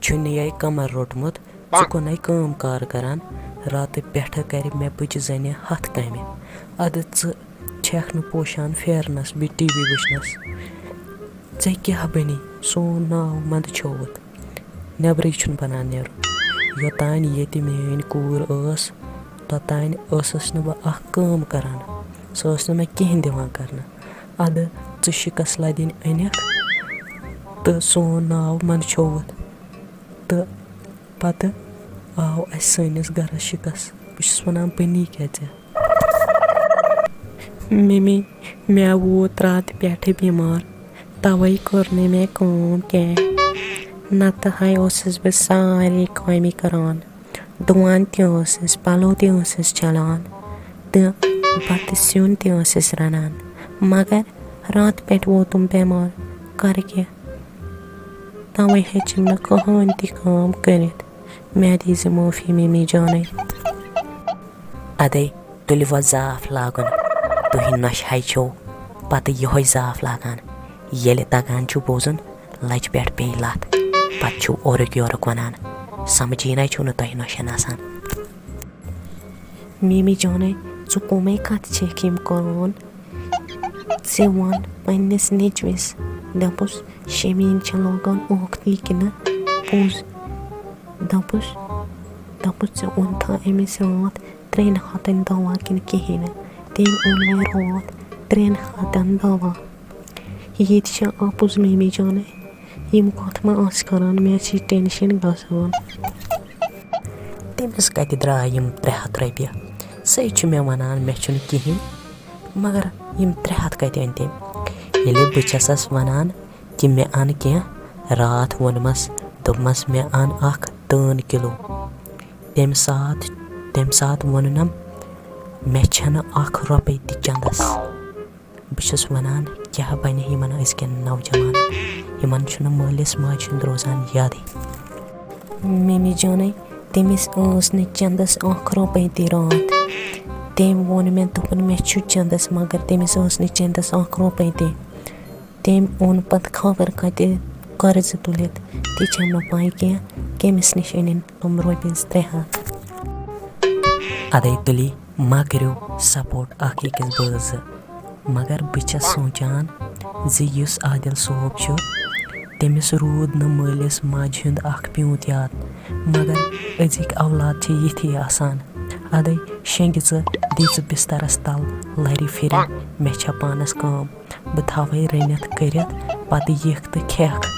ژےٚ कमर रोटमुत ژٕ कोनै कٲم कार करان रातہٕ पٮ۪ٹھٕ کرِ مےٚ بٕچہِ زَنہِ 100 کامہِ اَدٕ ژٕ چھَکھ نہٕ پوشان پھیرنس بیٚیہِ ٹی وی وٕچھنس ژےٚ کیٛاہ بنی سون ناو منٛدٕ چھووُت نٮ۪برٕے چھُنہٕ بنان نیرُن یوٚتانۍ ییٚتہِ میٲنۍ کوٗر ٲس توٚتانۍ ٲسٕس نہٕ بہٕ اکھ کٲم کران سۄ ٲس نہٕ مےٚ کِہیٖنۍ دِوان کرنہٕ اَدٕ ژٕ شِکس لدٕنۍ أنِکھ تہٕ سون ناو منٛدٕ چھووُت تہٕ پتہٕ آو اَسہِ سٲنِس گرس شِکس بہٕ چھُس ونان بنی کیٛاہ ژےٚ ممی مےٚ ووت راتہٕ پٮ۪ٹھٕ بٮ۪مار تَوَے کٔر نہٕ مےٚ کٲم کینٛہہ نتہٕ ہاے اوسُس بہٕ سارے کامہِ کران دُعا تہِ ٲسٕس پَلو تہِ ٲسٕس چھلان تہٕ بتہٕ سیُن تہِ ٲسٕس رَنان مگر راتہٕ پٮ۪ٹھ ووتُم بٮ۪مار کَرٕ کیٛاہ تَوَے ہیٚچِم نہٕ کٕہٕنۍ تہِ کٲم کٔرِتھ مےٚ دیٖزِ معٲفی ممی جانٕے اَدَے تُلہِ وۄنۍ زاف لاگُن تُہۍ نۄشہِ ہَے چھو پتہٕ یِہوٚے زاف لاگان ییٚلہِ تگان چھُ بوزُن لَچہِ پٮ۪ٹھ پیٚیہِ لَتھ پتہٕ چھُو اورُک یورُک وَنان سمجھیٖنَے چھُو نہٕ تۄہہِ نۄشَن آسان ممی جانٕے ژٕ کَمے کَتھٕ چھَکھ یِم کران ژٕ وَن پنٛنِس نیٚچوِس دَپُس شمیٖن چھِ لاگان ٲکھتٕے کِنہٕ پوٚز دَپُس ژےٚ اوٚنتھا أمِس راتھ 3 ہَتَن دوا کِنہٕ کِہیٖنۍ نہٕ تٔمۍ اوٚن مےٚ راتھ 3 ہَتَن دوا ییٚتہِ چھِ اَپُز ممی جانٕے یِم کَتھ ما آسہٕ کران مےٚ چھِ ٹٮ۪نشَن گژھان تٔمِس کَتہِ درٛاے یِم 300 رۄپیہِ سُے چھُ مےٚ وَنان مےٚ چھُنہٕ کِہیٖنۍ مگر یِم 300 کَتہِ أنۍ تٔمۍ ییٚلہِ بہٕ چھَسَس وَنان کہِ مےٚ اَن کینٛہہ راتھ ووٚنمَس دوٚپمَس مےٚ اَن اَکھ دٲن کِلوٗ تَمہِ ساتہٕ ووٚننَم مےٚ چھَنہٕ 1 رۄپَے تہِ چَندَس بہٕ چھُس وَنان کیٛاہ بَنہِ یِمَن أزکٮ۪ن نوجوانَن یِمَن چھُنہٕ مٲلِس ماجہِ ہُنٛد روزان یادٕے ممی جانٕے تٔمِس ٲس نہٕ چَندَس 1 رۄپَے تہِ راتھ تٔمۍ ووٚن مےٚ دوٚپُن مےٚ چھُ چَندَس مگر تٔمِس ٲس نہٕ چَندَس 1 رۄپَے تہِ تٔمۍ اوٚن پَتہٕ خبر کَتہِ قرضہٕ تُلِتھ تہِ چھَم نہٕ پَے کینٛہہ کٔمِس نِش أنِن تِم رۄپیَس 300 اَدَے تُلی ما کٔرِو سپوٹ اَکھ أکِس بٲژٕ مگر بہٕ چھَس سونٛچان زِ یُس عادِل صوب چھُ تٔمِس روٗد نہٕ مٲلِس ماجہِ ہُنٛد اَکھ پیوٗنٛت یاد مگر أزِکۍ اولاد چھِ یِتھی آسان اَدَے شۄنٛگہِ ژٕ دی ژٕ بِستَرَس تَل لَرِ پھِرِ مےٚ چھےٚ پانَس کٲم بہٕ تھاوَے رٔنِتھ کٔرِتھ پَتہٕ یِکھ تہٕ کھٮ۪کھ